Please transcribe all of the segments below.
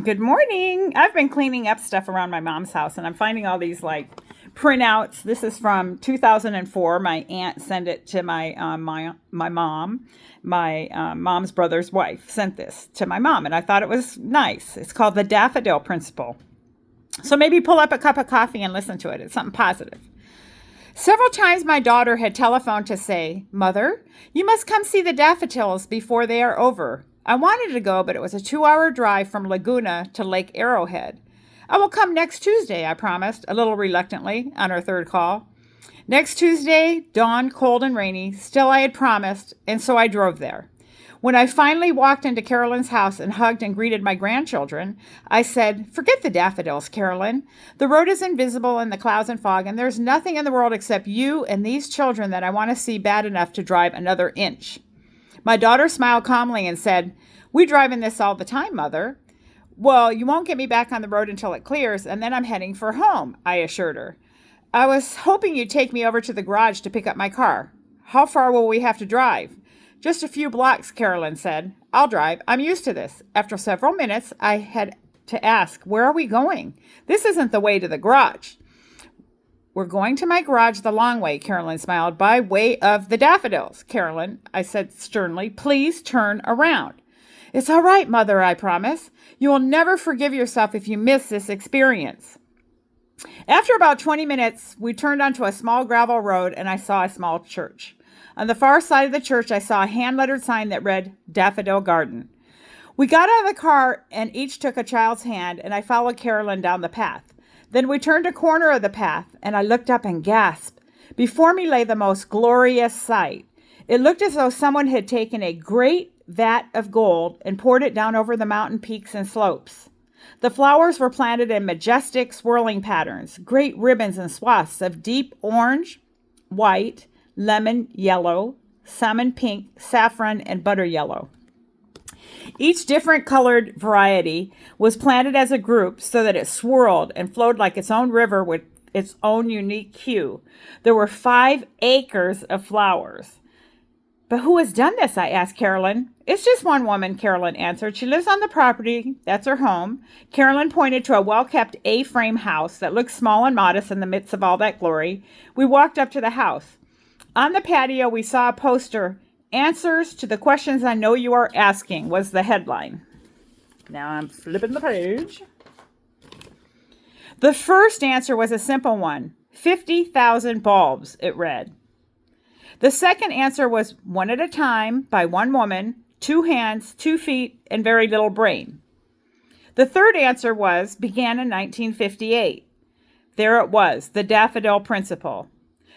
Good morning. I've been cleaning up stuff around my mom's house and I'm finding all these like printouts. This is from 2004. My aunt sent it to my mom. My mom's brother's wife sent this to my mom and I thought it was nice. It's called the Daffodil Principle. So maybe pull up a cup of coffee and listen to it. It's something positive. Several times my daughter had telephoned to say, "Mother, you must come see the daffodils before they are over." I wanted to go, but it was a 2-hour drive from Laguna to Lake Arrowhead. "I will come next Tuesday," I promised, a little reluctantly, on her third call. Next Tuesday dawned cold and rainy. Still I had promised, and so I drove there. When I finally walked into Carolyn's house and hugged and greeted my grandchildren, I said, "Forget the daffodils, Carolyn. The road is invisible in the clouds and fog, and there's nothing in the world except you and these children that I want to see bad enough to drive another inch." My daughter smiled calmly and said, "We drive in this all the time, Mother." "Well, you won't get me back on the road until it clears, and then I'm heading for home," I assured her. "I was hoping you'd take me over to the garage to pick up my car." "How far will we have to drive?" "Just a few blocks," Carolyn said. "I'll drive. I'm used to this." After several minutes, I had to ask, "Where are we going? This isn't the way to the garage." "We're going to my garage the long way," Carolyn smiled. "By way of the daffodils." "Carolyn," I said sternly, "please turn around." "It's all right, Mother, I promise. You will never forgive yourself if you miss this experience." After about 20 minutes, we turned onto a small gravel road and I saw a small church. On the far side of the church, I saw a hand-lettered sign that read, "Daffodil Garden." We got out of the car and each took a child's hand, and I followed Carolyn down the path. Then we turned a corner of the path, and I looked up and gasped. Before me lay the most glorious sight. It looked as though someone had taken a great vat of gold and poured it down over the mountain peaks and slopes. The flowers were planted in majestic, swirling patterns, great ribbons and swaths of deep orange, white, lemon yellow, salmon pink, saffron, and butter yellow. Each different colored variety was planted as a group so that it swirled and flowed like its own river with its own unique hue. There were 5 acres of flowers. "But who has done this?" I asked Carolyn. "It's just one woman," Carolyn answered. "She lives on the property. That's her home." Carolyn pointed to a well-kept A-frame house that looked small and modest in the midst of all that glory. We walked up to the house. On the patio, we saw a poster. "Answers to the questions I know you are asking" was the headline. Now I'm flipping the page. The first answer was a simple one. 50,000 bulbs, it read. The second answer was one at a time, by one woman, 2 hands, 2 feet, and very little brain. The third answer began in 1958. There it was, the Daffodil Principle.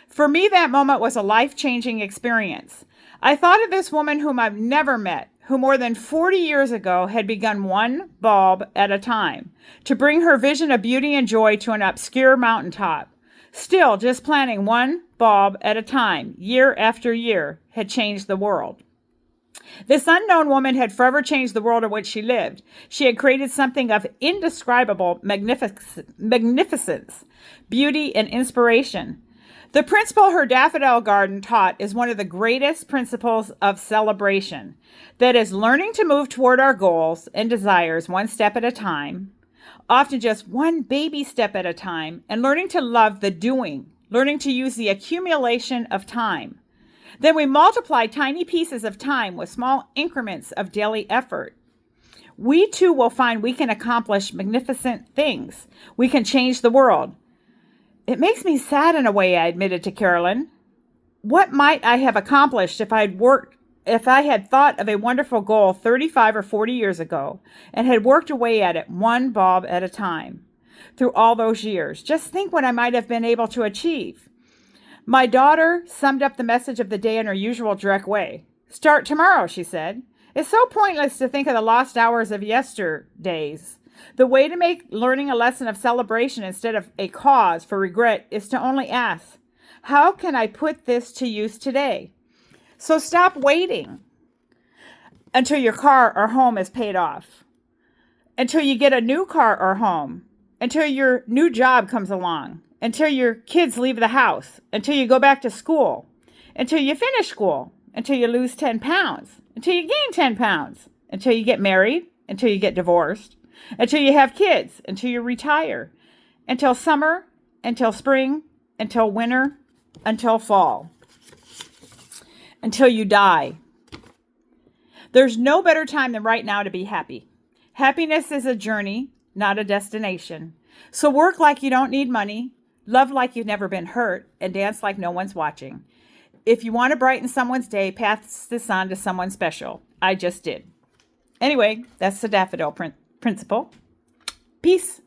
For me, that moment was a life-changing experience. I thought of this woman whom I've never met, who more than 40 years ago had begun one bulb at a time to bring her vision of beauty and joy to an obscure mountaintop. Still, just planting one bulb at a time, year after year, had changed the world. This unknown woman had forever changed the world in which she lived. She had created something of indescribable magnificence, beauty, and inspiration. The principle her daffodil garden taught is one of the greatest principles of celebration. That is, learning to move toward our goals and desires one step at a time, often just one baby step at a time, and learning to love the doing, learning to use the accumulation of time. Then we multiply tiny pieces of time with small increments of daily effort. We too will find we can accomplish magnificent things. We can change the world. "It makes me sad in a way," I admitted to Carolyn. "What might I have accomplished if I had thought of a wonderful goal 35 or 40 years ago and had worked away at it one bulb at a time through all those years? Just think what I might have been able to achieve." My daughter summed up the message of the day in her usual direct way. "Start tomorrow," she said. "It's so pointless to think of the lost hours of yesterdays. The way to make learning a lesson of celebration instead of a cause for regret is to only ask, how can I put this to use today?" So stop waiting until your car or home is paid off, until you get a new car or home, until your new job comes along, until your kids leave the house, until you go back to school, until you finish school, until you lose 10 pounds, until you gain 10 pounds, until you get married, until you get divorced, until you have kids, until you retire, until summer, until spring, until winter, until fall, until you die. There's no better time than right now to be happy. Happiness is a journey, not a destination. So work like you don't need money, love like you've never been hurt, and dance like no one's watching. If you want to brighten someone's day, pass this on to someone special. I just did. Anyway, that's the Daffodil Principle. Peace.